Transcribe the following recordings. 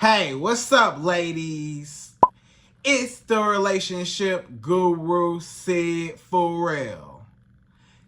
Hey, what's up, ladies? It's the relationship guru, Sydd Ferrell.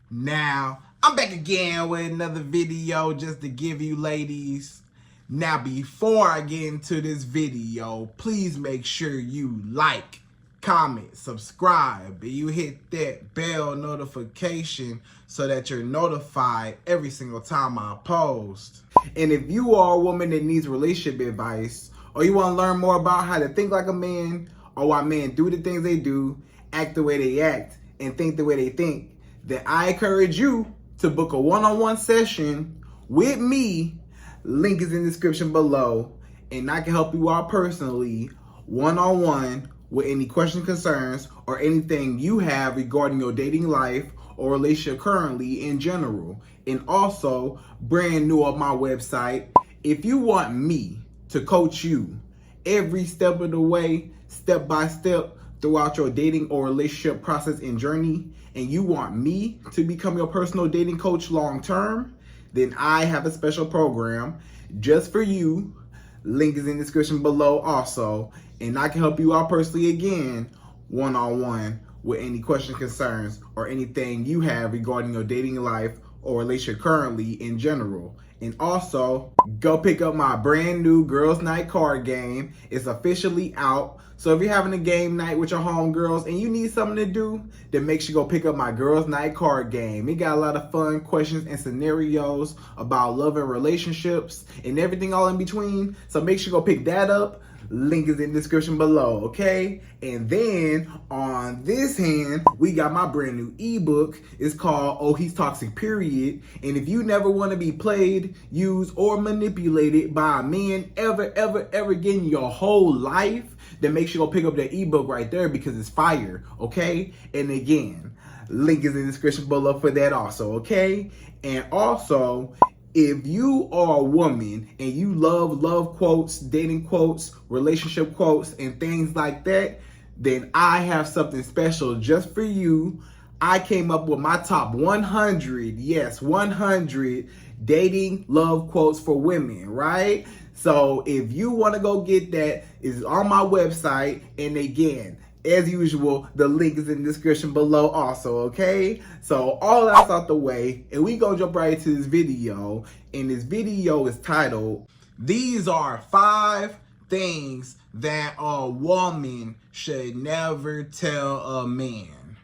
Now, I'm back again with another video just to give you ladies. Now, before I get into this video, please make sure you like, comment, subscribe, and you hit that bell notification so that you're notified every single time I post. And if you are a woman that needs relationship advice, or you want to learn more about how to think like a man, or why men do the things they do, act the way they act, and think the way they think, then I encourage you to book a one-on-one session with me. Link is in the description below, and I can help you out personally, one-on-one, with any questions, concerns, or anything you have regarding your dating life or relationship currently in general. And also, brand new on my website, if you want me to coach you every step of the way, step by step, throughout your dating or relationship process and journey, and you want me to become your personal dating coach long term, then I have a special program just for you. Link is in the description below also, and I can help you out personally again, one-on-one, with any questions, concerns, or anything you have regarding your dating life or relationship currently in general. And also, go pick up my brand new Girls Night card game. It's officially out. So if you're having a game night with your homegirls and you need something to do, then make sure you go pick up my Girls Night card game. It got a lot of fun questions and scenarios about love and relationships and everything all in between. So make sure you go pick that up. Link is in the description below, okay? And then on this hand, we got my brand new ebook. It's called Oh He's Toxic, Period. And if you never want to be played, used, or manipulated by a man ever again in your whole life, then make sure you go pick up that ebook right there because it's fire, okay? And again, link is in the description below for that also, okay? And also, if you are a woman and you love quotes, dating quotes, relationship quotes, and things like that, then I have something special just for you. I came up with my top 100, yes, 100 dating love quotes for women, right? So if you want to go get that, it's on my website. And again, as usual, the link is in the description below also, okay? So all that's out the way, and we gonna jump right into this video. And this video is titled, These Are 5 Things That a Woman Should Never Tell a Man.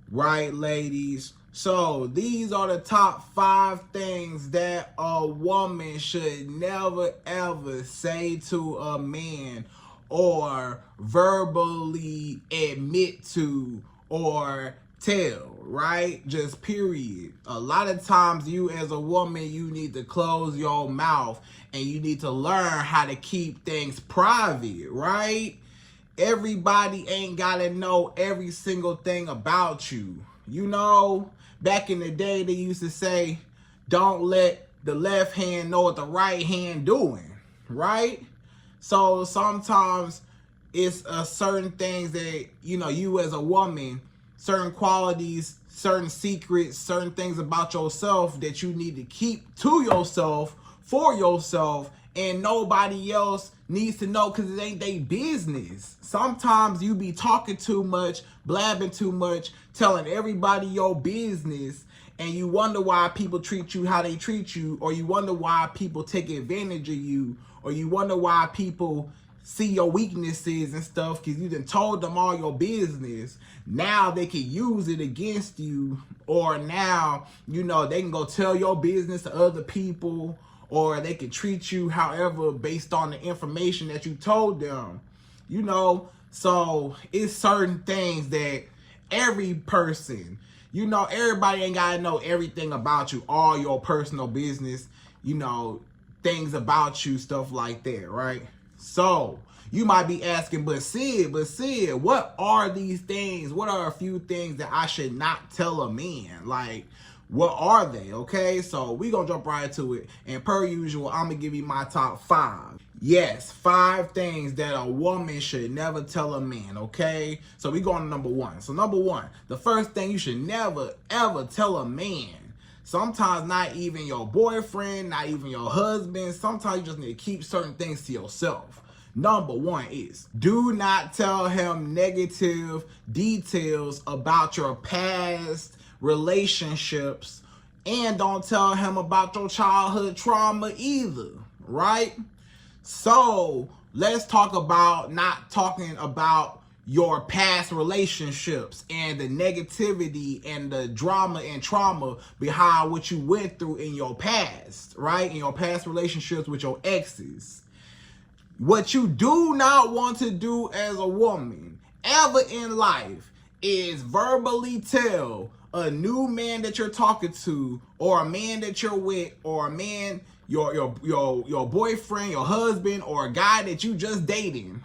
Right, ladies? So these are the top 5 things that a woman should never ever say to a man, or verbally admit to, or tell, right? Just period. A lot of times you as a woman, you need to close your mouth and you need to learn how to keep things private, right? Everybody ain't gotta know every single thing about you. You know, back in the day, they used to say, don't let the left hand know what the right hand doing, right? So sometimes it's certain things that, you know, you as a woman, certain qualities, certain secrets, certain things about yourself that you need to keep to yourself, for yourself, and nobody else needs to know because it ain't their business. Sometimes you be talking too much, blabbing too much, telling everybody your business, and you wonder why people treat you how they treat you, or you wonder why people take advantage of you, or you wonder why people see your weaknesses and stuff because you done told them all your business. Now they can use it against you, or now, you know, they can go tell your business to other people, or they can treat you however based on the information that you told them, you know. So it's certain things that every person, you know, everybody ain't gotta know everything about you, all your personal business, you know, things about you, stuff like that, right? So you might be asking, but Sydd, what are these things? What are a few things that I should not tell a man? Like, what are they? Okay, so we gonna jump right into it. And per usual, I'm gonna give you my top 5. Yes, 5 things that a woman should never tell a man, okay? So we going to number 1. So number 1, the first thing you should never, ever tell a man. Sometimes not even your boyfriend, not even your husband. Sometimes you just need to keep certain things to yourself. Number one is, do not tell him negative details about your past relationships, and don't tell him about your childhood trauma either, right? So let's talk about not talking about your past relationships and the negativity and the drama and trauma behind what you went through in your past, right? In your past relationships with your exes. What you do not want to do as a woman ever in life is verbally tell a new man that you're talking to, or a man that you're with, or a man, your boyfriend, your husband, or a guy that you just dating.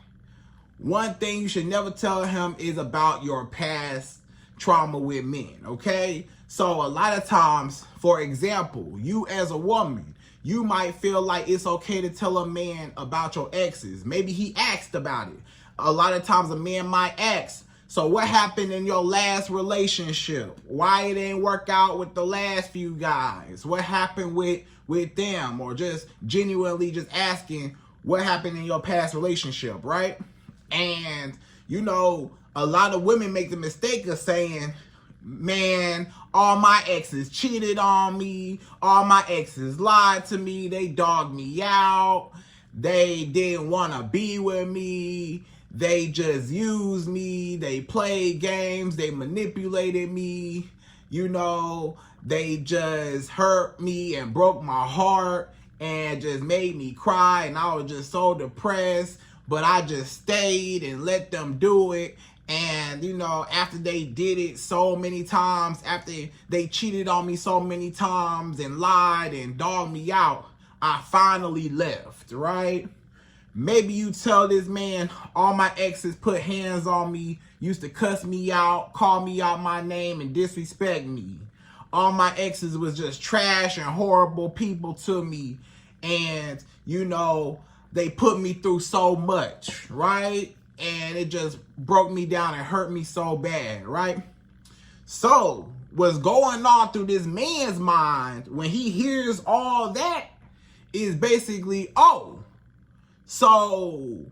One thing you should never tell him is about your past trauma with men, okay? So a lot of times, for example, you as a woman, you might feel like it's okay to tell a man about your exes. Maybe he asked about it. A lot of times a man might ask, so what happened in your last relationship? Why it didn't work out with the last few guys? What happened with them? Or just genuinely just asking what happened in your past relationship, right? And, you know, a lot of women make the mistake of saying, man, all my exes cheated on me. All my exes lied to me. They dogged me out. They didn't want to be with me. They just used me. They played games. They manipulated me. You know, they just hurt me and broke my heart and just made me cry. And I was just so depressed. But I just stayed and let them do it. And, you know, after they did it so many times, after they cheated on me so many times and lied and dogged me out, I finally left, right? Maybe you tell this man, all my exes put hands on me, used to cuss me out, call me out my name, and disrespect me. All my exes was just trash and horrible people to me. And, you know, they put me through so much, right? And it just broke me down and hurt me so bad, right? So what's going on through this man's mind when he hears all that is basically, oh, so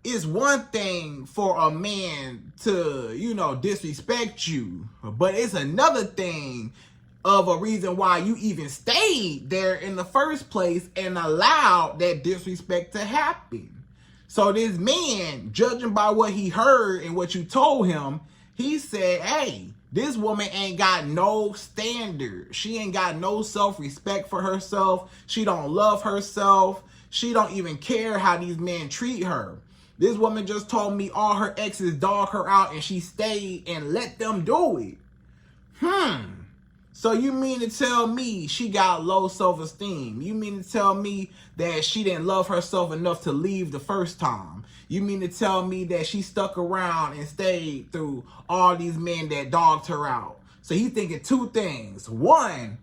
it's one thing for a man to, you know, disrespect you, but it's another thing of a reason why you even stayed there in the first place and allowed that disrespect to happen. So this man, judging by what he heard and what you told him, he said, hey, this woman ain't got no standard. She ain't got no self-respect for herself. She don't love herself. She don't even care how these men treat her. This woman just told me all her exes dog her out and she stayed and let them do it. So you mean to tell me she got low self-esteem? You mean to tell me that she didn't love herself enough to leave the first time? You mean to tell me that she stuck around and stayed through all these men that dogged her out? So he's thinking two things. One,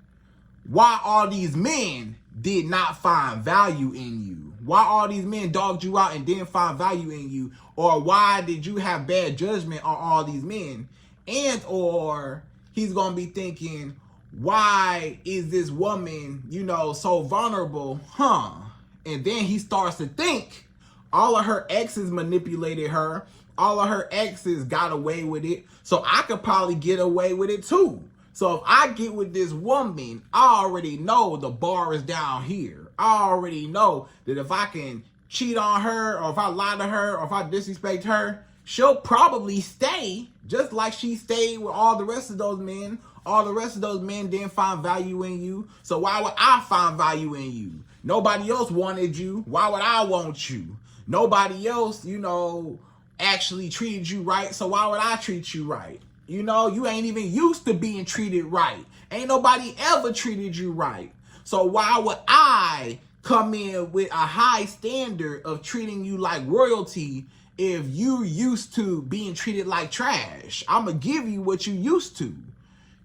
why all these men did not find value in you? Why all these men dogged you out and didn't find value in you? Or why did you have bad judgment on all these men? And or he's going to be thinking, why is this woman, you know, so vulnerable? And then he starts to think all of her exes manipulated her. All of her exes got away with it. So I could probably get away with it too. So if I get with this woman, I already know the bar is down here. I already know that if I can cheat on her, or if I lie to her, or if I disrespect her, she'll probably stay just like she stayed with all the rest of those men. All the rest of those men didn't find value in you. So why would I find value in you? Nobody else wanted you. Why would I want you? Nobody else, you know, actually treated you right. So why would I treat you right? You know, you ain't even used to being treated right. Ain't nobody ever treated you right. So why would I come in with a high standard of treating you like royalty if you used to being treated like trash? I'm going to give you what you used to.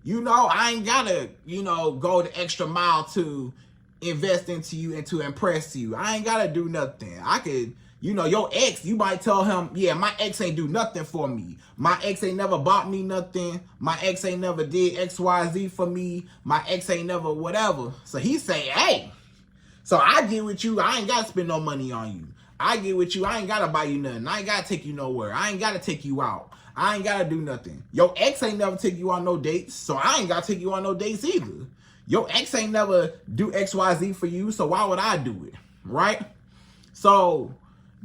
You know, I ain't gotta, you know, go the extra mile to invest into you and to impress you. I ain't gotta do nothing. I could, you know, your ex, you might tell him, yeah, my ex ain't do nothing for me. My ex ain't never bought me nothing. My ex ain't never did X, Y, Z for me. My ex ain't never whatever. So he say, hey, so I get with you. I ain't gotta spend no money on you. I get with you. I ain't gotta buy you nothing. I ain't gotta take you nowhere. I ain't gotta take you out. I ain't gotta do nothing. Your ex ain't never take you on no dates, so I ain't gotta take you on no dates either. Your ex ain't never do XYZ for you, so why would I do it, right? So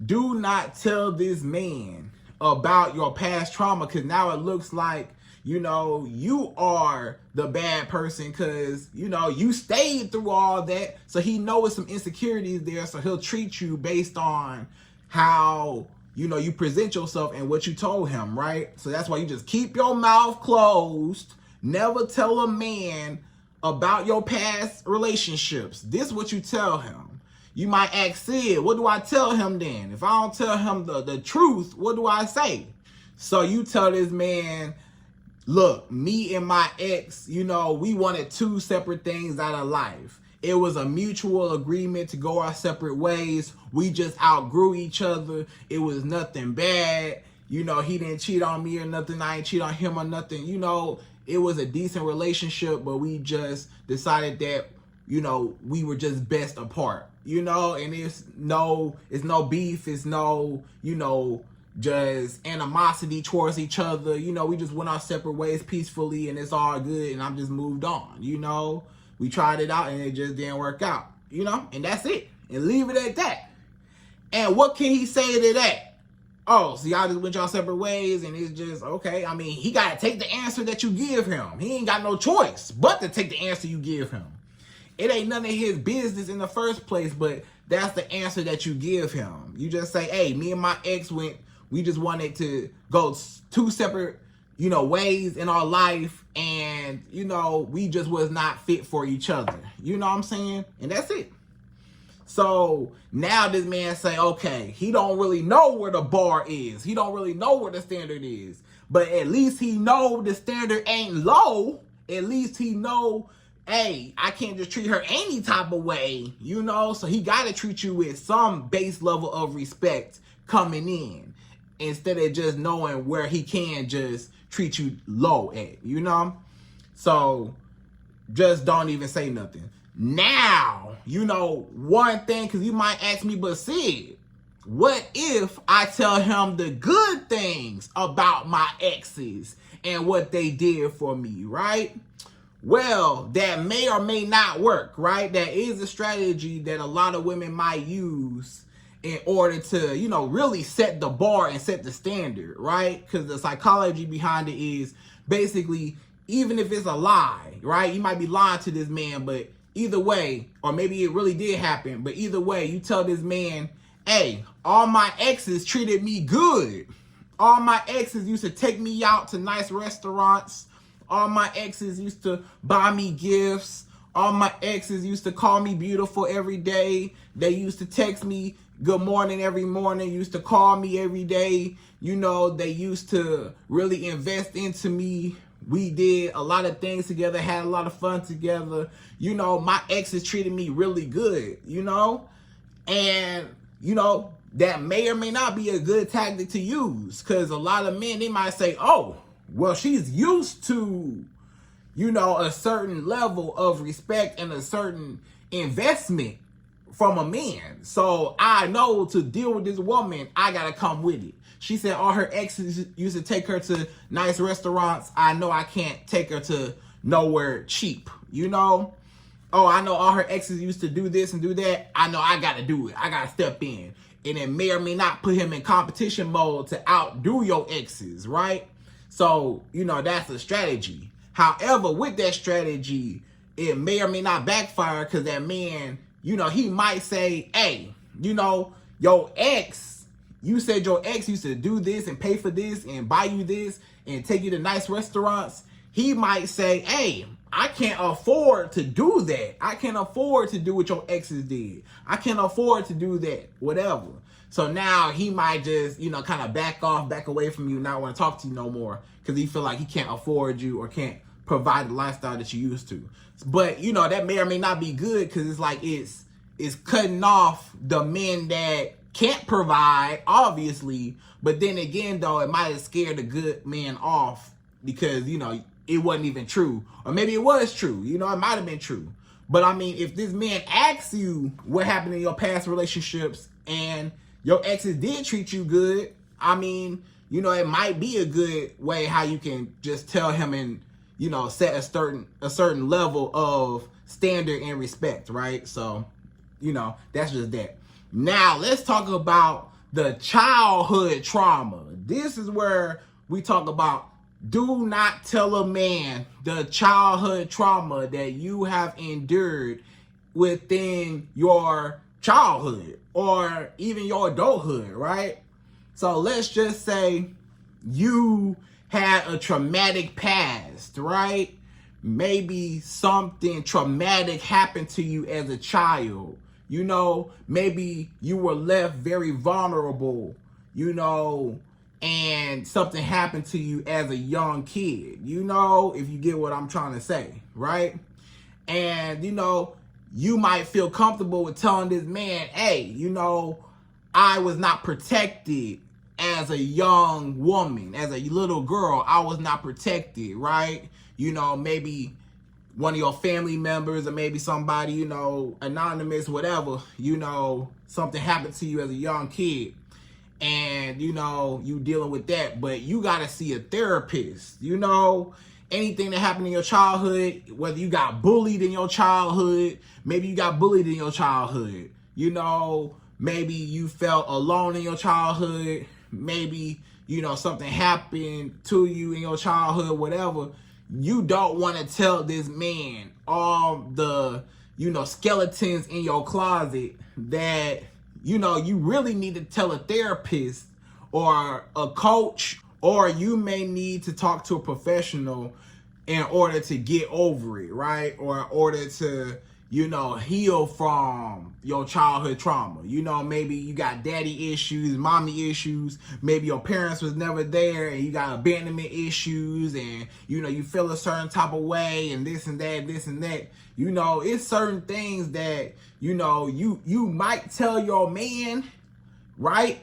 do not tell this man about your past trauma, because now it looks like, you know, you are the bad person because, you know, you stayed through all that. So he knows some insecurities there. So he'll treat you based on how, you know, you present yourself and what you told him, right? So that's why you just keep your mouth closed. Never tell a man about your past relationships. This is what you tell him. You might ask Sid, what do I tell him then? If I don't tell him the truth, what do I say? So you tell this man, look, me and my ex, you know, we wanted two separate things out of life. It was a mutual agreement to go our separate ways. We just outgrew each other. It was nothing bad. You know, he didn't cheat on me or nothing. I ain't cheat on him or nothing. You know, it was a decent relationship, but we just decided that, you know, we were just best apart. You know, and it's no beef. It's no, you know, just animosity towards each other. You know, we just went our separate ways peacefully and it's all good and I'm just moved on. You know, we tried it out and it just didn't work out, you know, and that's it. And leave it at that. And what can he say to that? Oh, so y'all just went y'all separate ways and it's just, okay. I mean, he got to take the answer that you give him. He ain't got no choice but to take the answer you give him. It ain't none of his business in the first place, but that's the answer that you give him. You just say, hey, me and my ex we just wanted to go two separate, you know, ways in our life. And, you know, we just was not fit for each other. You know what I'm saying? And that's it. So now this man say, okay, he don't really know where the bar is. He don't really know where the standard is. But at least he know the standard ain't low. At least he know, hey, I can't just treat her any type of way, you know? So he got to treat you with some base level of respect coming in, instead of just knowing where he can just treat you low at, you know? So just don't even say nothing. Now, you know, one thing, because you might ask me, but Sid, what if I tell him the good things about my exes and what they did for me, right? Well, that may or may not work, right? That is a strategy that a lot of women might use in order to, you know, really set the bar and set the standard, right? Because the psychology behind it is basically, even if it's a lie, right? You might be lying to this man, but either way, or maybe it really did happen, but either way, you tell this man, hey, all my exes treated me good. All my exes used to take me out to nice restaurants. All my exes used to buy me gifts. All my exes used to call me beautiful every day. They used to text me good morning every morning, used to call me every day. You know, they used to really invest into me. We did a lot of things together, had a lot of fun together. You know, my exes treated me really good, you know? And, you know, that may or may not be a good tactic to use, because a lot of men, they might say, oh, well, she's used to, you know, a certain level of respect and a certain investment from a man. So I know to deal with this woman, I got to come with it. She said all her exes used to take her to nice restaurants. I know I can't take her to nowhere cheap, you know? Oh, I know all her exes used to do this and do that. I know I got to do it. I got to step in. And it may or may not put him in competition mode to outdo your exes, right? So, you know, that's a strategy. However, with that strategy, it may or may not backfire, because that man, you know, he might say, hey, you know, your ex, you said your ex used to do this and pay for this and buy you this and take you to nice restaurants. He might say, hey, I can't afford to do that. I can't afford to do what your exes did. I can't afford to do that, whatever. So now he might just, you know, kind of back off, back away from you, not want to talk to you no more, because he feel like he can't afford you or can't provide the lifestyle that you used to. But, you know, that may or may not be good, because it's like it's cutting off the men that can't provide, obviously. But then again, though, it might have scared the good men off, because, you know, it wasn't even true. Or maybe it was true. You know, it might have been true. But, I mean, if this man asks you what happened in your past relationships and your exes did treat you good, I mean, you know, it might be a good way how you can just tell him and, you know, set a certain level of standard and respect, right? So, you know, that's just that. Now, let's talk about the childhood trauma. This is where we talk about, do not tell a man the childhood trauma that you have endured within your childhood or even your adulthood, right? So let's just say you had a traumatic past, right? Maybe something traumatic happened to you as a child. You know, maybe you were left very vulnerable, you know, and something happened to you as a young kid, you know, if you get what I'm trying to say, right? And, you know, you might feel comfortable with telling this man, hey, you know, I was not protected as a young woman, as a little girl. I was not protected, right? You know, maybe one of your family members or maybe somebody, you know, anonymous, whatever, you know, something happened to you as a young kid and, you know, you dealing with that, but you got to see a therapist, you know, anything that happened in your childhood, whether you got bullied in your childhood, maybe you got bullied in your childhood, you know, maybe you felt alone in your childhood, maybe, you know, something happened to you in your childhood, whatever. You don't want to tell this man all the, you know, skeletons in your closet that, you know, you really need to tell a therapist or a coach, or you may need to talk to a professional in order to get over it, right? Or in order to, you know, heal from your childhood trauma. You know, maybe you got daddy issues, mommy issues. Maybe your parents was never there and you got abandonment issues and, you know, you feel a certain type of way and this and that, this and that. You know, it's certain things that, you know, you might tell your man, right?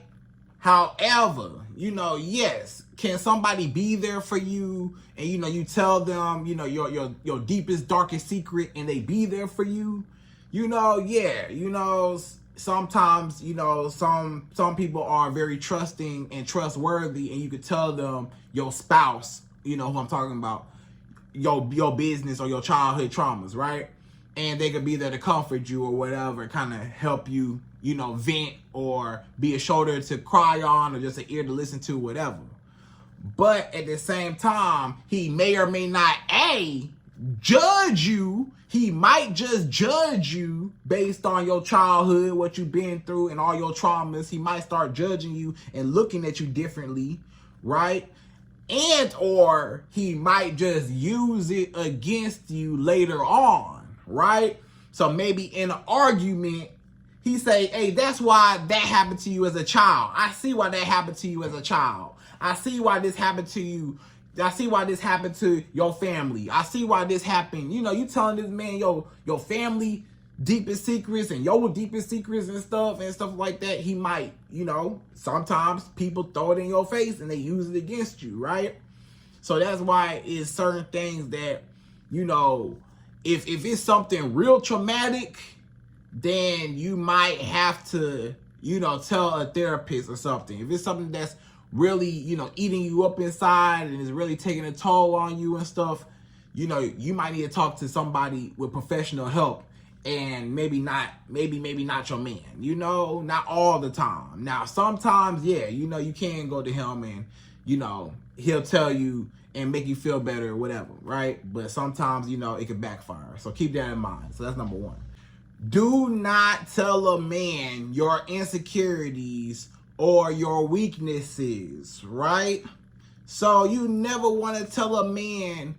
However, you know, yes, can somebody be there for you and, you know, you tell them, you know, your deepest, darkest secret and they be there for you? You know, yeah, you know, sometimes, you know, some people are very trusting and trustworthy and you could tell them your spouse, you know who I'm talking about, your business or your childhood traumas, right? And they could be there to comfort you or whatever, kind of help you, you know, vent or be a shoulder to cry on or just an ear to listen to, whatever. But at the same time, he may or may not, judge you. He might just judge you based on your childhood, what you've been through and all your traumas. He might start judging you and looking at you differently, right? And or he might just use it against you later on, right? So maybe in an argument, he say, hey, that's why that happened to you as a child. I see why that happened to you as a child. I see why this happened to you. I see why this happened to your family. I see why this happened. You know, you telling this man your family deepest secrets and your deepest secrets and stuff like that. He might, you know, sometimes people throw it in your face and they use it against you, right? So that's why it's certain things that, you know, if it's something real traumatic, then you might have to, you know, tell a therapist or something. If it's something that's really, you know, eating you up inside and is really taking a toll on you and stuff, you know, you might need to talk to somebody with professional help and maybe not your man, you know, not all the time. Now, sometimes, yeah, you know, you can go to him and, you know, he'll tell you and make you feel better or whatever, right? But sometimes, you know, it can backfire. So keep that in mind. So that's number one. Do not tell a man your insecurities or your weaknesses, right? So you never want to tell a man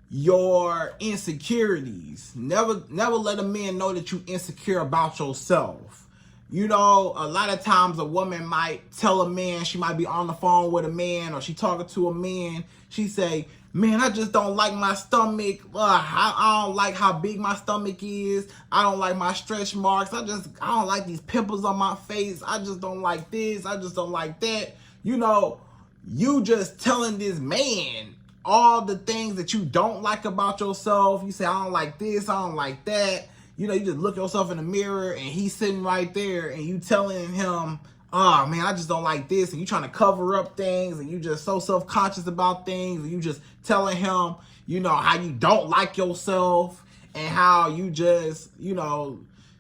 your insecurities. Never let a man know that you insecure about yourself. You know, a lot of times a woman might tell a man, she might be on the phone with a man or she talking to a man. She say, man, I just don't like my stomach. I don't like how big my stomach is. I don't like my stretch marks. I don't like these pimples on my face. I just don't like this. I just don't like that. You know, you just telling this man all the things that you don't like about yourself. You say, I don't like this. I don't like that. You know, you just look yourself in the mirror and he's sitting right there and you telling him oh man, I just don't like this, and you trying to cover up things, and you just so self-conscious about things, and you just telling him, how you don't like yourself, and how you just,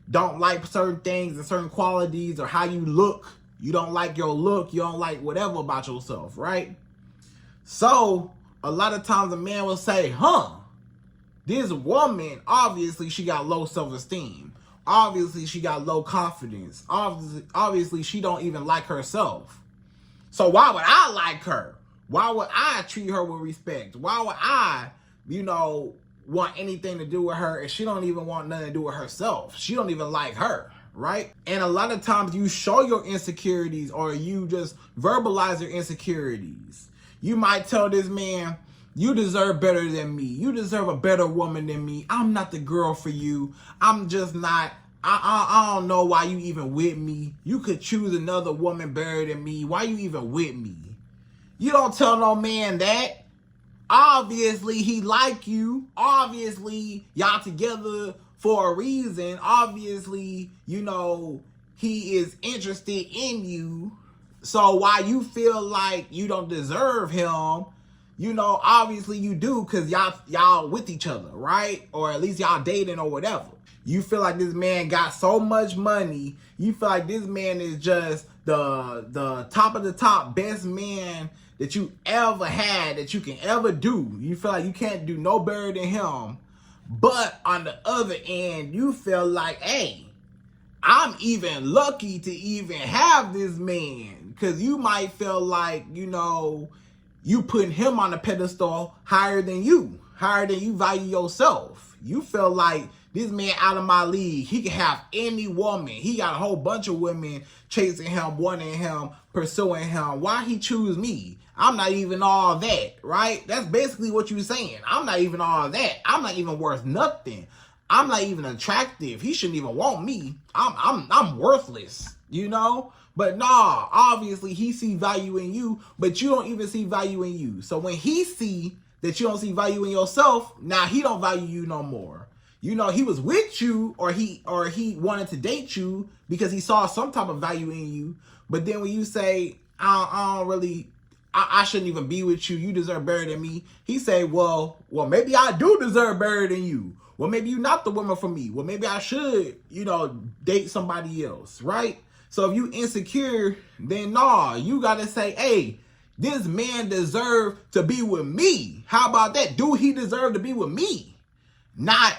don't like certain things and certain qualities, or how you look. You don't like your look, you don't like whatever about yourself, right? So, a lot of times a man will say, this woman, obviously she got low self-esteem. Obviously she got low confidence. Obviously she don't even like herself. So why would I like her? Why would I treat her with respect? Why would I, want anything to do with her if she don't even want nothing to do with herself? She don't even like her, right? And a lot of times you show your insecurities, or you just verbalize your insecurities. You might tell this man, you deserve better than me. You deserve a better woman than me. I'm not the girl for you. I'm just not. I don't know why you even with me. You could choose another woman better than me. Why you even with me? You don't tell no man that. Obviously, he like you. Obviously, y'all together for a reason. Obviously, he is interested in you. So why you feel like you don't deserve him, obviously you do, because y'all with each other, right? Or at least y'all dating or whatever. You feel like this man got so much money. You feel like this man is just the top of the top best man that you ever had, that you can ever do. You feel like you can't do no better than him. But on the other end, you feel like, hey, I'm even lucky to even have this man. Because you might feel like, you putting him on a pedestal higher than you value yourself. You feel like this man out of my league. He can have any woman. He got a whole bunch of women chasing him, wanting him, pursuing him. Why he choose me? I'm not even all that, right? That's basically what you're saying. I'm not even all that. I'm not even worth nothing. I'm not even attractive. He shouldn't even want me. I'm worthless, But nah, obviously he see value in you, but you don't even see value in you. So when he see that you don't see value in yourself, now he don't value you no more. He was with you, or he wanted to date you because he saw some type of value in you. But then when you say, I shouldn't even be with you, you deserve better than me, he say, well, maybe I do deserve better than you. Well, maybe you're not the woman for me. Well, maybe I should, date somebody else, right? So if you insecure, then nah, you got to say, hey, this man deserve to be with me. How about that? Do he deserve to be with me? Not,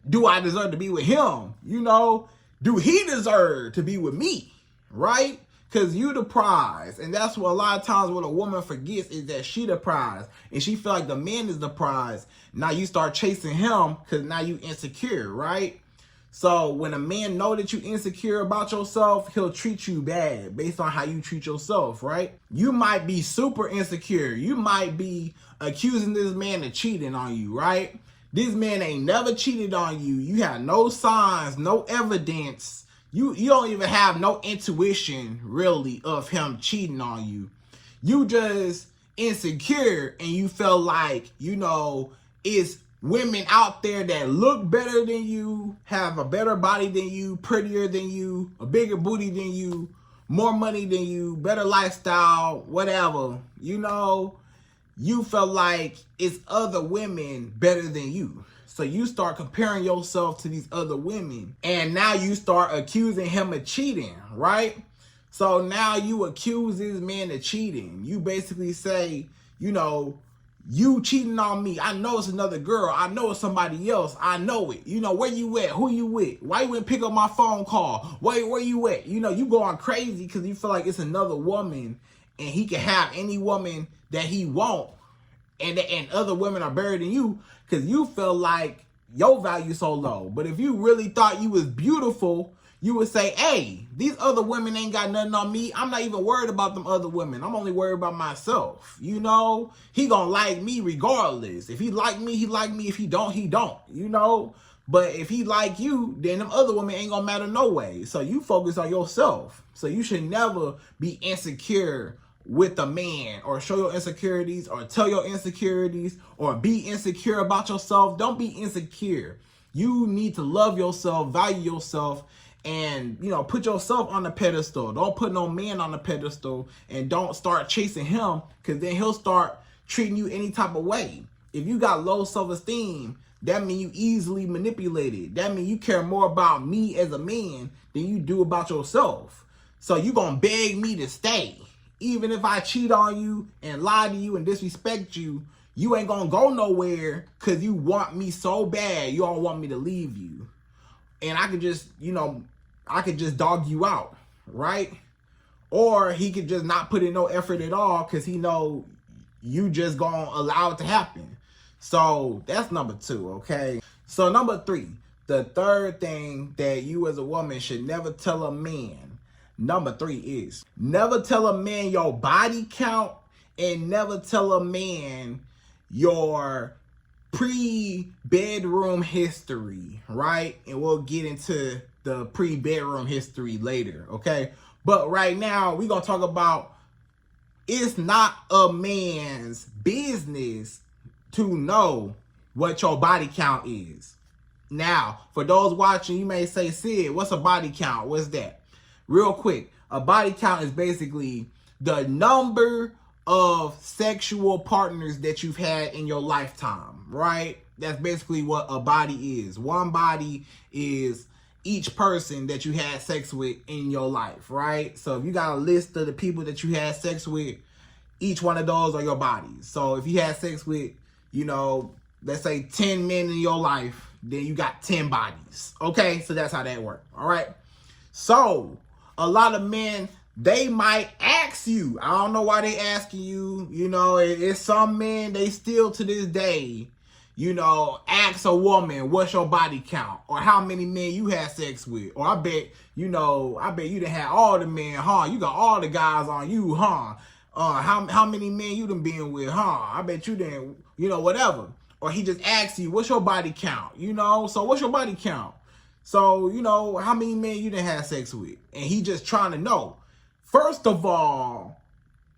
do I deserve to be with him? Do he deserve to be with me, right? Because you the prize. And that's what a lot of times what a woman forgets, is that she the prize. And she feel like the man is the prize. Now you start chasing him because now you insecure, right? So when a man know that you insecure about yourself, he'll treat you bad based on how you treat yourself, right? You might be super insecure. You might be accusing this man of cheating on you, right? This man ain't never cheated on you. You have no signs, no evidence. You don't even have no intuition, really, of him cheating on you. You just insecure, and you feel like, it's women out there that look better than you, have a better body than you, prettier than you, a bigger booty than you, more money than you, better lifestyle, whatever. You feel like it's other women better than you. So you start comparing yourself to these other women. And now you start accusing him of cheating, right? So now you accuse this man of cheating. You basically say, you cheating on me. I know it's another girl. I know it's somebody else. I know it. Where you at? Who you with? Why you wouldn't pick up my phone call? Where you at? You going crazy because you feel like it's another woman, and he can have any woman that he want. And other women are better than you because you feel like your value so low. But if you really thought you was beautiful, you would say, hey, these other women ain't got nothing on me. I'm not even worried about them other women. I'm only worried about myself. He gonna like me regardless. If he like me, he like me. If he don't, he don't. But if he like you, then them other women ain't gonna matter no way. So you focus on yourself. So you should never be insecure with a man, or show your insecurities, or tell your insecurities, or be insecure about yourself. Don't be insecure. You need to love yourself, value yourself, and, you know, put yourself on the pedestal. Don't put no man on the pedestal, and don't start chasing him, because then he'll start treating you any type of way. If you got low self-esteem, that means you easily manipulated. That means you care more about me as a man than you do about yourself. So you gonna beg me to stay. Even if I cheat on you and lie to you and disrespect you, you ain't gonna go nowhere because you want me so bad. You don't want me to leave you. And I could just, you know, I could just dog you out, right? Or he could just not put in no effort at all because he know you just gonna allow it to happen. So that's number 2, okay? So number 3, the third thing that you as a woman should never tell a man. Number 3 is never tell a man your body count, and never tell a man your pre-bedroom history, right? And we'll get into the pre-bedroom history later, okay? But right now, we're going to talk about it's not a man's business to know what your body count is. Now, for those watching, you may say, Sid, what's a body count? What's that? Real quick, a body count is basically the number of sexual partners that you've had in your lifetime, right? That's basically what a body is. One body is each person that you had sex with in your life, right? So if you got a list of the people that you had sex with, each one of those are your bodies. So if you had sex with, you know, let's say 10 men in your life, then you got 10 bodies. Okay, so that's how that works, all right? So a lot of men, they might ask you, I don't know why they asking you, you know, it's some men, they still to this day, you know, ask a woman, what's your body count? Or how many men you had sex with? Or I bet you done had all the men, huh? You got all the guys on you, huh? How many men you done been with, huh? I bet you didn't, you know, whatever. Or he just asks you, what's your body count? You know, so what's your body count? So, you know, how many men you done had sex with? And he just trying to know. First of all,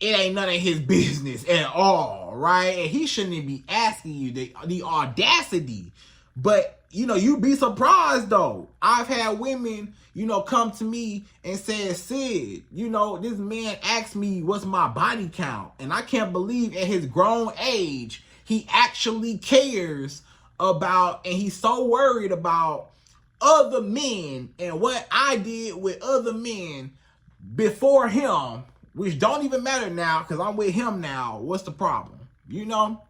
it ain't none of his business at all, right? And he shouldn't be asking you the audacity. But, you know, you'd be surprised, though. I've had women, you know, come to me and say, Sid, you know, this man asked me what's my body count. And I can't believe at his grown age, he actually cares about, and he's so worried about other men and what I did with other men before him, which don't even matter now because I'm with him now. What's the problem? You know,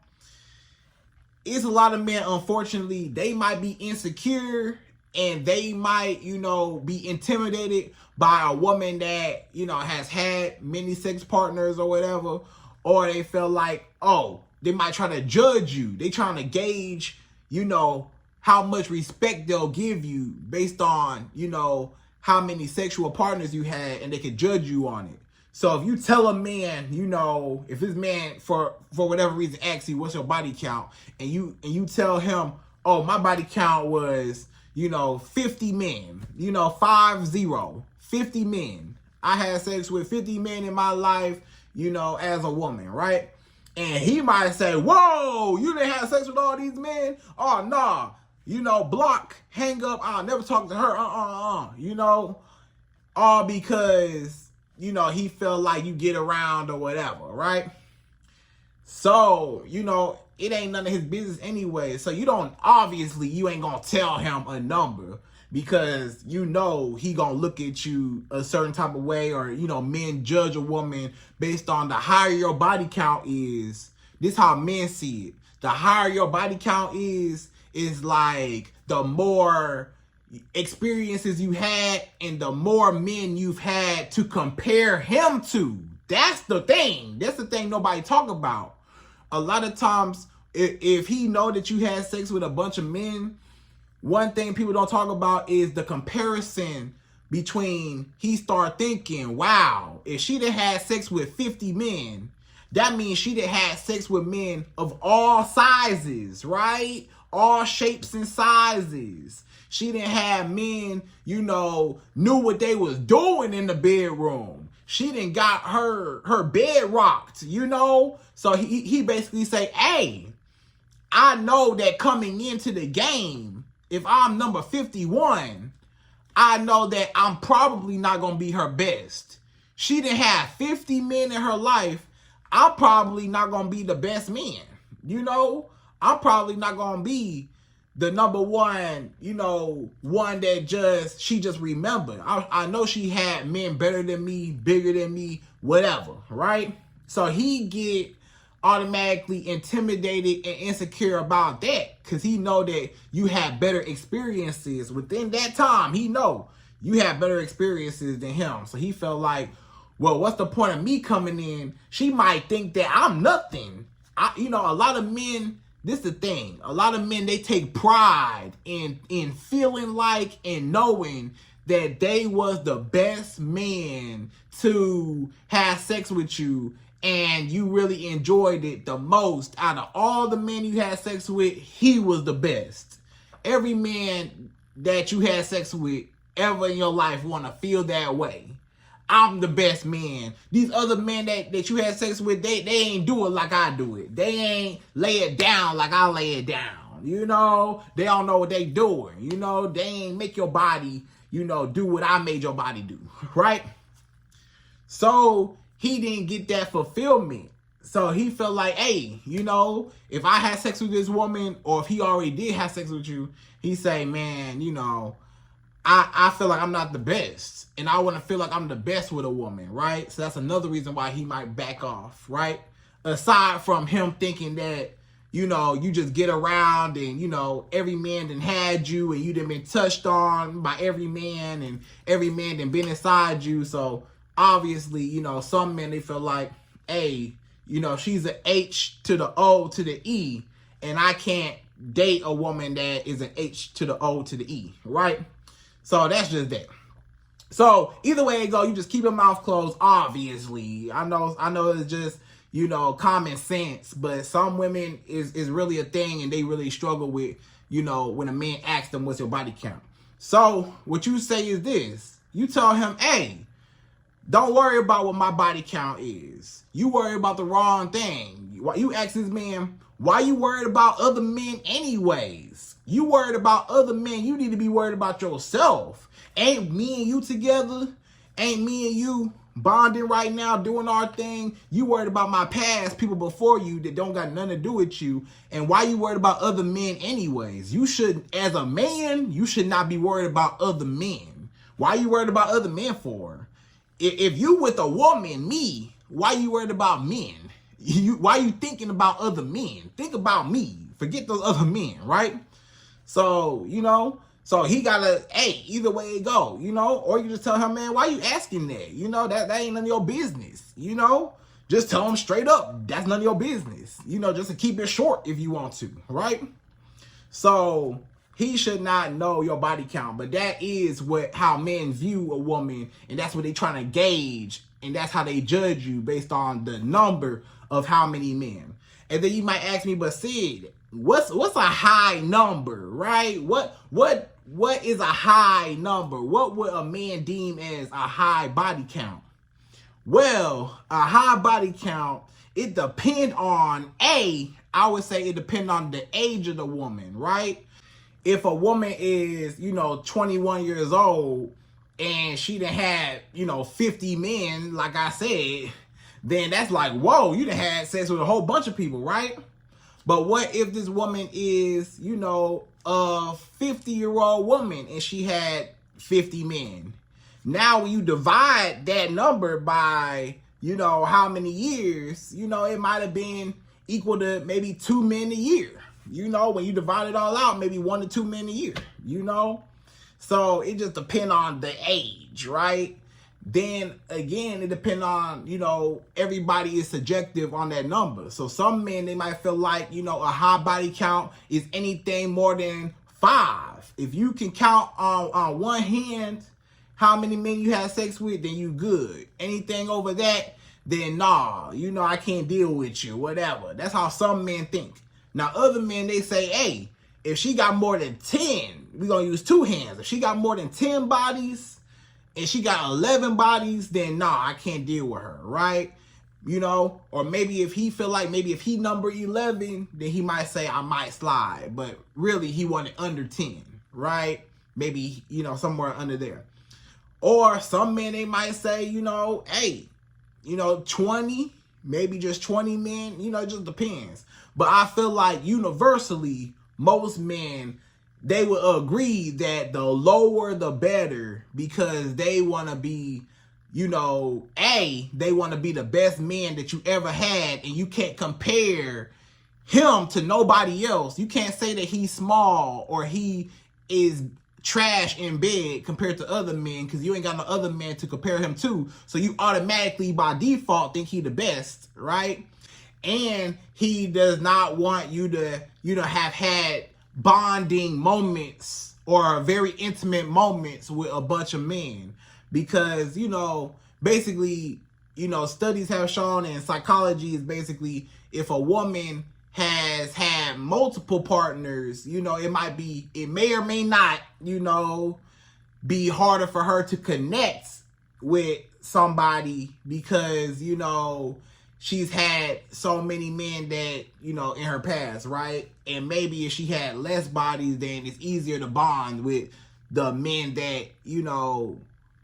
it's a lot of men, unfortunately, they might be insecure and they might, you know, be intimidated by a woman that, you know, has had many sex partners or whatever, or they feel like, oh, they might try to judge you. They trying to gauge, you know, how much respect they'll give you based on, you know, how many sexual partners you had, and they can judge you on it. So if you tell a man, you know, if this man for whatever reason asks you what's your body count, and you tell him, oh, my body count was, you know, 50 men, you know, 50 men. I had sex with 50 men in my life, you know, as a woman, right? And he might say, whoa, you didn't have sex with all these men? Oh, nah. You know, block, hang up, I'll never talk to her, you know, all because, you know, he felt like you get around or whatever, right? So, you know, it ain't none of his business anyway. So obviously you ain't gonna tell him a number because you know he gonna look at you a certain type of way, or, you know, men judge a woman based on the higher your body count is. This is how men see it. The higher your body count is like the more experiences you had and the more men you've had to compare him to. That's the thing. That's the thing nobody talk about. A lot of times, if he know that you had sex with a bunch of men, one thing people don't talk about is the comparison between, he start thinking, wow, if she done had sex with 50 men, that means she done had sex with men of all sizes, right? All shapes and sizes. She didn't have men, you know, knew what they was doing in the bedroom. She didn't got her bed rocked, you know? So he basically say, hey, I know that coming into the game, if I'm number 51, I know that I'm probably not going to be her best. She didn't have 50 men in her life. I'm probably not going to be the best man. You know, I'm probably not going to be the number one, you know, one that she just remembered. I know she had men better than me, bigger than me, whatever, right? So he get automatically intimidated and insecure about that because he know that you have better experiences within that time. He know you have better experiences than him. So he felt like, well, what's the point of me coming in? She might think that I'm nothing. You know, a lot of men, this is the thing. A lot of men, they take pride in feeling like and knowing that they was the best man to have sex with you, and you really enjoyed it the most. Out of all the men you had sex with, he was the best. Every man that you had sex with ever in your life want to feel that way. I'm the best man. These other men that you had sex with, they ain't do it like I do it. They ain't lay it down like I lay it down. You know, they don't know what they doing. You know, they ain't make your body, you know, do what I made your body do, right? So he didn't get that fulfillment. So he felt like, hey, you know, if I had sex with this woman, or if he already did have sex with you, he say, man, you know, I feel like I'm not the best, and I want to feel like I'm the best with a woman, right? So that's another reason why he might back off, right? Aside from him thinking that, you know, you just get around and, you know, every man done had you and you done been touched on by every man and every man done been inside you. So obviously, you know, some men, they feel like, hey, you know, she's an H to the O to the E, and I can't date a woman that is an H to the O to the E, right? So that's just that. So either way it go, you just keep your mouth closed, obviously. I know it's just, you know, common sense, but some women is really a thing, and they really struggle with, you know, when a man asks them what's your body count. So what you say is this. You tell him, hey, don't worry about what my body count is. You worry about the wrong thing. You ask this man, why you worried about other men anyways? You worried about other men. You need to be worried about yourself. Ain't me and you together? Ain't me and you bonding right now, doing our thing? You worried about my past, people before you that don't got nothing to do with you. And why you worried about other men anyways? You should, as a man, you should not be worried about other men. Why you worried about other men for? If you with a woman, me, why you worried about men? Why you thinking about other men? Think about me. Forget those other men, right? So, you know, so he gotta, hey, either way it go, you know, or you just tell him, man, why you asking that? You know, that ain't none of your business, you know? Just tell him straight up, that's none of your business, you know, just to keep it short if you want to, right? So he should not know your body count, but that is how men view a woman, and that's what they trying to gauge, and that's how they judge you based on the number of how many men. And then you might ask me, but Sid, what's a high number, right? What is a high number? What would a man deem as a high body count? Well, a high body count, it depends on, I would say it depends on the age of the woman, right? If a woman is, you know, 21 years old and she done had, you know, 50 men, like I said, then that's like, whoa, you done had sex with a whole bunch of people, right? But what if this woman is, you know, a 50-year-old woman and she had 50 men? Now, when you divide that number by, you know, how many years, you know, it might have been equal to maybe 2 men a year. You know, when you divide it all out, maybe 1 to 2 men a year, you know? So it just depends on the age, right? Then again, it depends on, you know, everybody is subjective on that number. So some men, they might feel like, you know, a high body count is anything more than 5. If you can count on one hand how many men you had sex with, then you good. Anything over that, then nah, you know, I can't deal with you, whatever. That's how some men think. Now, other men, they say, hey, if she got more than 10, we're going to use 2 hands. If she got more than 10 bodies and she got 11 bodies, then nah, I can't deal with her, right? You know, or maybe if he feel like, maybe if he number 11, then he might say, I might slide. But really, he wanted under 10, right? maybe, somewhere under there. Or some men, they might say, hey, 20, maybe just 20 men, it just depends. But I feel like universally, most men, they would agree that the lower the better, because they want to be, they want to be the best man that you ever had, and you can't compare him to nobody else. You can't say that he's small or he is trash in bed compared to other men, because you ain't got no other men to compare him to. So you automatically by default think he the best, right? And he does not want you to, have had bonding moments or very intimate moments with a bunch of men, because, basically, studies have shown, and psychology is basically, if a woman has had multiple partners, it may or may not, be harder for her to connect with somebody, because, she's had so many men that, in her past, right? And maybe if she had less bodies, then it's easier to bond with the men that,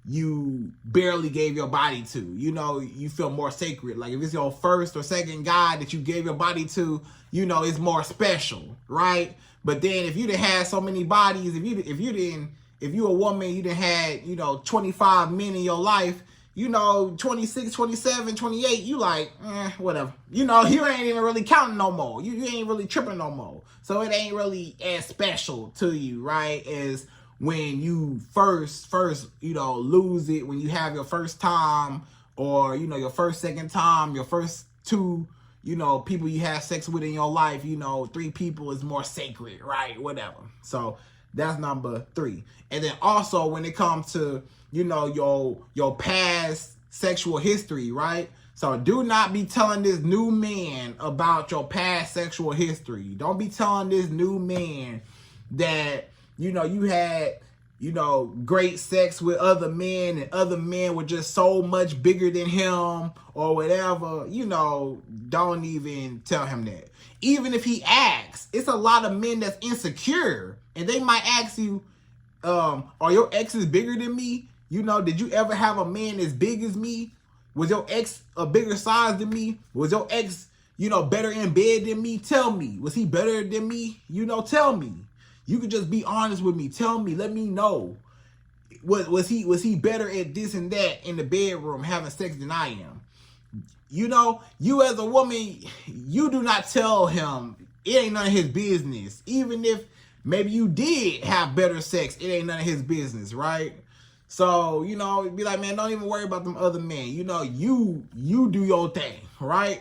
you barely gave your body to. You feel more sacred. Like if it's your first or second guy that you gave your body to, it's more special, right? But then if you done had so many bodies, if you a woman, you done had, 25 men in your life, 26, 27, 28, you like, whatever. You ain't even really counting no more. You ain't really tripping no more. So it ain't really as special to you, right, as when you first, lose it, when you have your first time, or, your first, second time, your first two, people you have sex with in your life, 3 people is more sacred, right? Whatever. So that's number 3. And then also when it comes to, your past sexual history, right? So do not be telling this new man about your past sexual history. Don't be telling this new man that, you had, great sex with other men, and other men were just so much bigger than him or whatever. Don't even tell him that. Even if he asks, it's a lot of men that's insecure, and they might ask you, are your exes bigger than me? Did you ever have a man as big as me? Was your ex a bigger size than me? Was your ex, better in bed than me? Tell me. Was he better than me? Tell me. You could just be honest with me. Tell me. Let me know. Was he better at this and that in the bedroom having sex than I am? You as a woman, you do not tell him. It ain't none of his business. Even if maybe you did have better sex, it ain't none of his business, right? So, be like, man, don't even worry about them other men. You do your thing, right?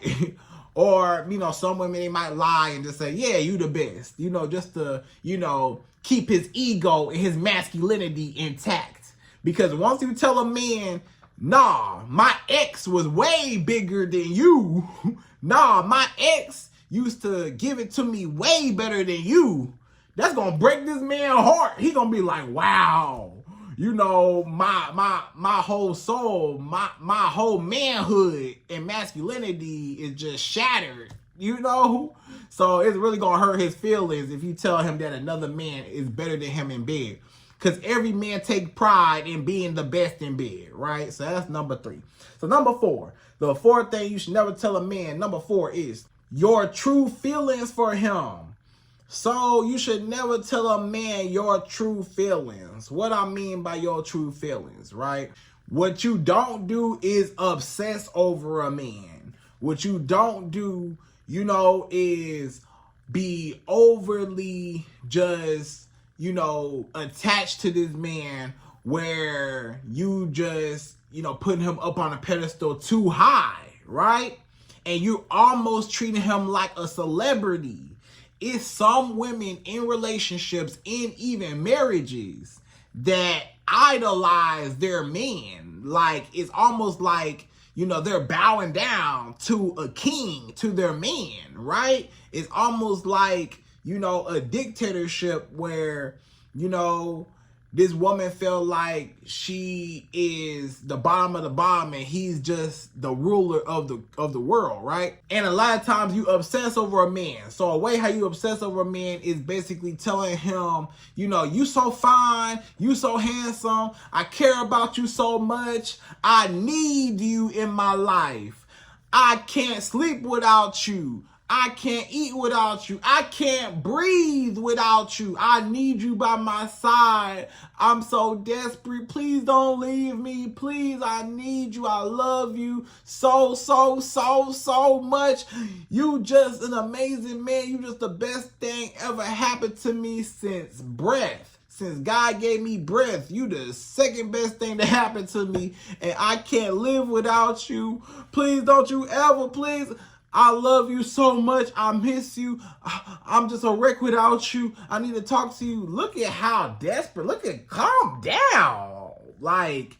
Or, some women, they might lie and just say, yeah, you the best, just to, keep his ego and his masculinity intact. Because once you tell a man, nah, my ex was way bigger than you. Nah, my ex used to give it to me way better than you. That's going to break this man's heart. He going to be like, wow. My whole soul, my whole manhood and masculinity is just shattered, So it's really going to hurt his feelings if you tell him that another man is better than him in bed. Because every man take pride in being the best in bed, right? So that's number 3. So number 4, the 4th thing you should never tell a man, number 4, is your true feelings for him. So you should never tell a man your true feelings. What I mean by your true feelings, right? What you don't do is obsess over a man. What you don't do, is be overly just, attached to this man, where you just, putting him up on a pedestal too high, right? And you almost treating him like a celebrity. It's some women in relationships, in even marriages, that idolize their men. Like, it's almost like, they're bowing down to a king, to their man, right? It's almost like, a dictatorship where, this woman felt like she is the bottom of the bottom and he's just the ruler of the world, right? And a lot of times you obsess over a man. So a way how you obsess over a man is basically telling him, you know, you so fine, you so handsome, I care about you so much, I need you in my life. I can't sleep without you. I can't eat without you. I can't breathe without you. I need you by my side. I'm so desperate. Please don't leave me. Please, I need you. I love you so much. You just an amazing man. You just the best thing ever happened to me since breath. Since God gave me breath, you the second best thing that happened to me. And I can't live without you. Please don't you ever, please. I love you so much. I miss you. I'm just a wreck without you. I need to talk to you. Look at how desperate. Look at, calm down. Like,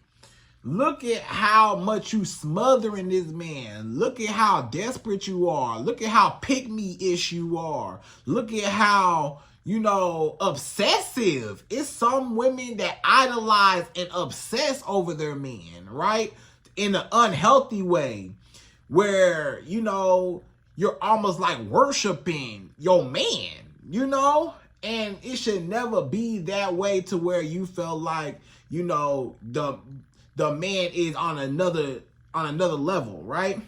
look at how much you smothering this man. Look at how desperate you are. Look at how pick-me-ish you are. Look at how, you know, obsessive. It's some women that idolize and obsess over their man, right? In an unhealthy way. Where, you know, you're almost like worshiping your man, you know? And it should never be that way to where you feel like, you know, the man is on another level, right?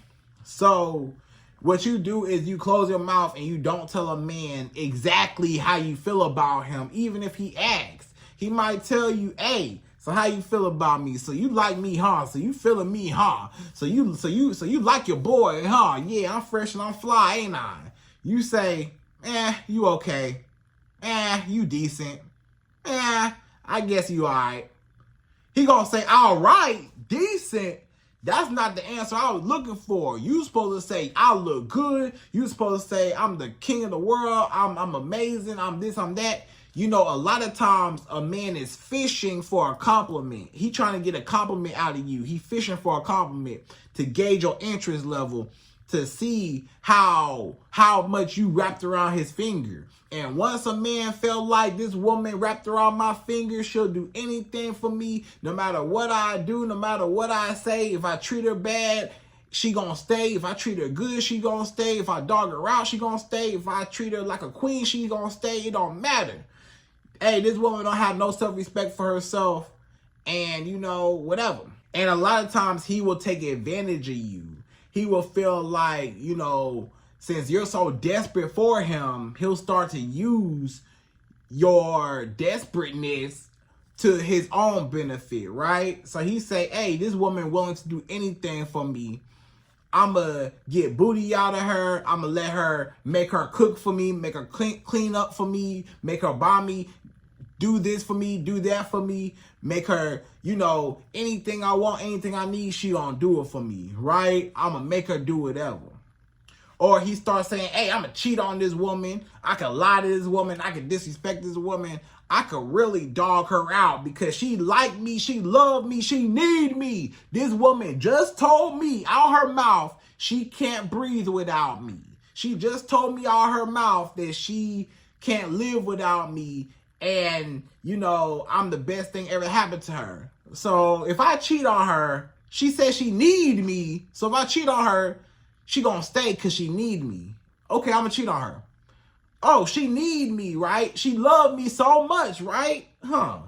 So what you do is you close your mouth and you don't tell a man exactly how you feel about him, even if he asks. He might tell you, hey, so how you feel about me? So you like me, huh? So you feeling me, huh? So you like your boy, huh? Yeah, I'm fresh and I'm fly, ain't I? You say, you okay. You decent. I guess you alright. He gonna say, alright, decent. That's not the answer I was looking for. You supposed to say, I look good. You supposed to say, I'm the king of the world. I'm amazing. I'm this, I'm that. You know, a lot of times a man is fishing for a compliment. He trying to get a compliment out of you. He fishing for a compliment to gauge your interest level, to see how much you wrapped around his finger. And once a man felt like this woman wrapped around my finger, she'll do anything for me, no matter what I do, no matter what I say. If I treat her bad, she gonna stay. If I treat her good, she gonna stay. If I dog her out, she gonna stay. If I treat her like a queen, she gonna stay. It don't matter. Hey, this woman don't have no self-respect for herself and, you know, whatever. And a lot of times he will take advantage of you. He will feel like, you know, since you're so desperate for him, he'll start to use your desperateness to his own benefit, right? So he say, hey, this woman willing to do anything for me. I'ma get booty out of her. I'ma let her make her cook for me, make her clean up for me, make her buy me, do this for me, do that for me, make her, you know, anything I want, anything I need, she gonna do it for me, right? I'ma make her do whatever. Or he starts saying, hey, I'ma cheat on this woman. I can lie to this woman. I can disrespect this woman. I could really dog her out because she like me, she love me, she need me. This woman just told me out her mouth she can't breathe without me. She just told me out her mouth that she can't live without me. And, you know, I'm the best thing ever happened to her. So if I cheat on her, she says she need me. So if I cheat on her, she gonna stay because she need me. Okay, I'm gonna cheat on her. Oh, she need me, right? She love me so much, right? Huh.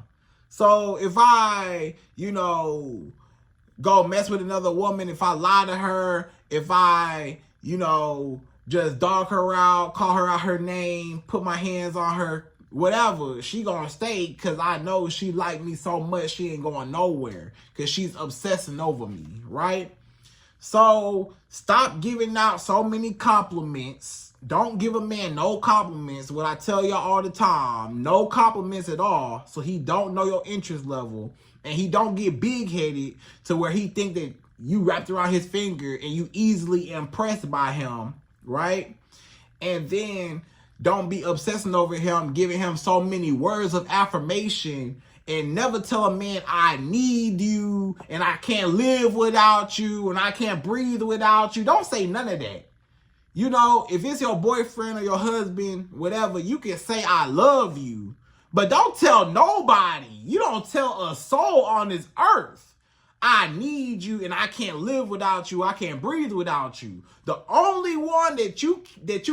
So if I, you know, go mess with another woman, if I lie to her, if I, you know, just dog her out, call her out her name, put my hands on her, whatever, she gonna stay because I know she like me so much she ain't going nowhere because she's obsessing over me, right? So stop giving out so many compliments. Don't give a man no compliments. What I tell y'all all the time, no compliments at all, so he don't know your interest level and he don't get big-headed to where he think that you wrapped around his finger and you easily impressed by him, right? And then don't be obsessing over him, giving him so many words of affirmation, and never tell a man, I need you, and I can't live without you, and I can't breathe without you. Don't say none of that. You know, if it's your boyfriend or your husband, whatever, you can say, I love you. But don't tell nobody. You don't tell a soul on this earth, I need you and I can't live without you. I can't breathe without you. The only one that you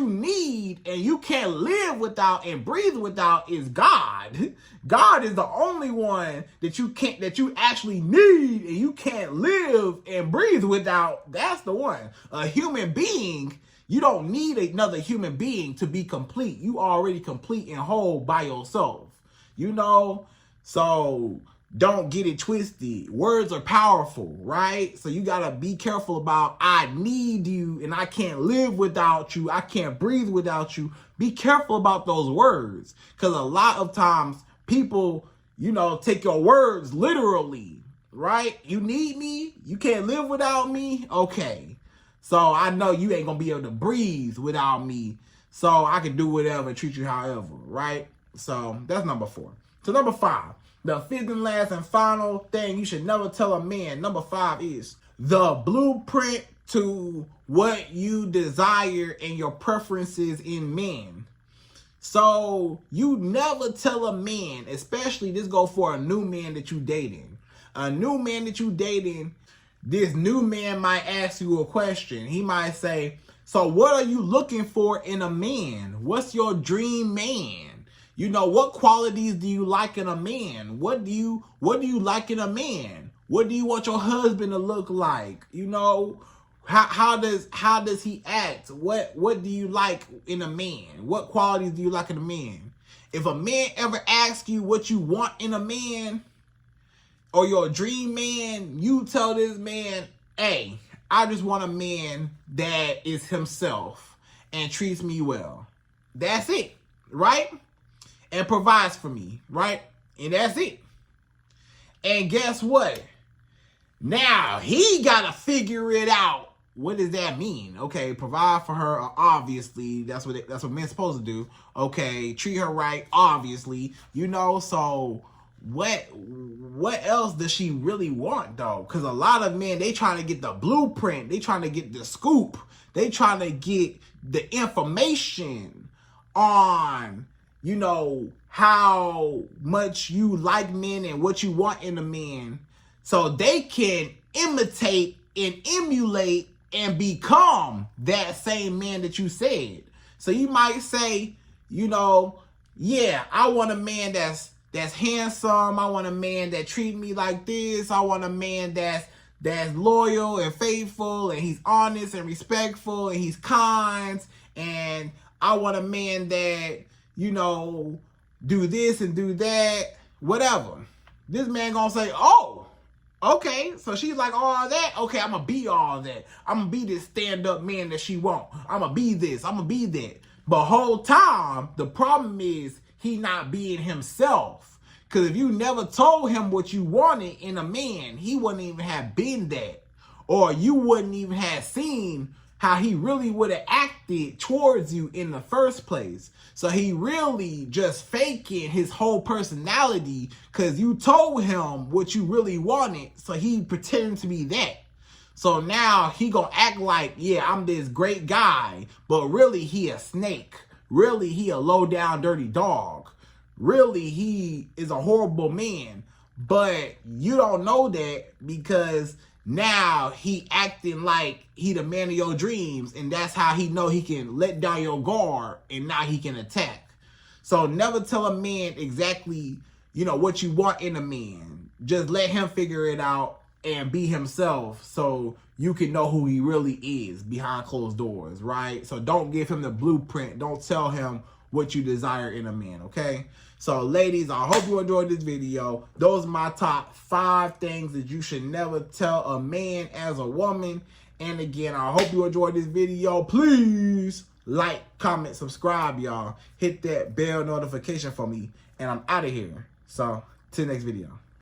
need and you can't live without and breathe without is God. God is the only one that you actually need and you can't live and breathe without. That's the one. A human being, you don't need another human being to be complete. You already complete and whole by yourself. You know? So don't get it twisted. Words are powerful, right? So you gotta be careful about, I need you and I can't live without you. I can't breathe without you. Be careful about those words. Because a lot of times people, take your words literally, right? You need me? You can't live without me? Okay. So I know you ain't gonna be able to breathe without me. So I can do whatever, treat you however, right? So that's number 4. So number 5. The fifth and last and final thing you should never tell a man, number 5, is the blueprint to what you desire and your preferences in men. So you never tell a man, especially this go for a new man that you dating. A new man that you dating, this new man might ask you a question. He might say, so what are you looking for in a man? What's your dream man? What qualities do you like in a man? What do you like in a man? What do you want your husband to look like? How does he act? What do you like in a man? What qualities do you like in a man? If a man ever asks you what you want in a man or your dream man, you tell this man, hey, I just want a man that is himself and treats me well. That's it, right? And provides for me, right? And that's it. And guess what? Now he gotta figure it out. What does that mean? Okay, provide for her, obviously. That's what men's supposed to do. Okay, treat her right, obviously. So what else does she really want, though? Because a lot of men, they trying to get the blueprint. They trying to get the scoop. They trying to get the information on how much you like men and what you want in a man, so they can imitate and emulate and become that same man that you said. So you might say, yeah, I want a man that's handsome. I want a man that treat me like this. I want a man that's loyal and faithful, and he's honest and respectful, and he's kind, and I want a man that do this and do that, whatever. This man gonna say, oh, okay, so she's like all that. Okay, I'm gonna be all that. I'm gonna be this stand-up man that she want. I'm gonna be this. I'm gonna be that. But whole time, the problem is he not being himself. Because if you never told him what you wanted in a man, he wouldn't even have been that. Or you wouldn't even have seen how he really would have acted towards you in the first place. So he really just faking his whole personality because you told him what you really wanted. So he pretending to be that. So now he gonna act like, yeah, I'm this great guy, but really he a snake. Really he a low down dirty dog. Really he is a horrible man. But you don't know that because now he acting like he the man of your dreams, and that's how he know he can let down your guard, and now he can attack. So never tell a man exactly, what you want in a man. Just let him figure it out and be himself so you can know who he really is behind closed doors, right? So don't give him the blueprint. Don't tell him what you desire in a man, okay? So ladies, I hope you enjoyed this video. Those are my top 5 things that you should never tell a man as a woman. And again, I hope you enjoyed this video. Please like, comment, subscribe, y'all. Hit that bell notification for me. And I'm out of here. So, till the next video.